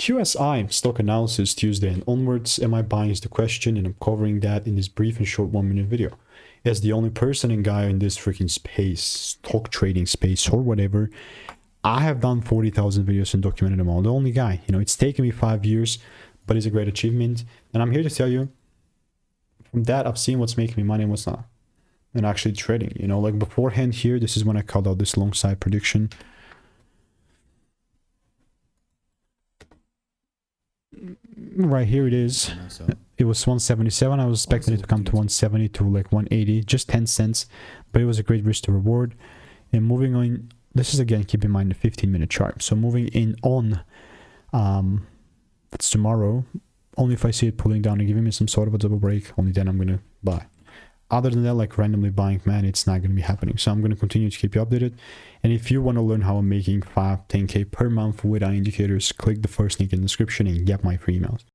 QSI Stock Analysis Tuesday and onwards. Am I buying is the question, and I'm covering that in this brief and short 1-minute video. As the only person and guy in this freaking space, stock trading space or whatever, I have done 40,000 videos and documented them all. The only guy, you know, it's taken me 5 years, but it's a great achievement. And I'm here to tell you, from that, I've seen what's making me money and what's not. And actually trading, you know, like beforehand here, this is when I called out this long side prediction. Right here it is. It was 177. I was expecting it to come to 170 to like 180, just 10 cents, but it was a great risk to reward. And moving on, this is again, keep in mind the 15-minute chart. So moving in on, that's tomorrow. Only if I see it pulling down and giving me some sort of a double break, only then I'm gonna buy. Other than that, like randomly buying, man, it's not going to be happening. So I'm going to continue to keep you updated. And if you want to learn how I'm making 5-10K per month with our indicators, click the first link in the description and get my free emails.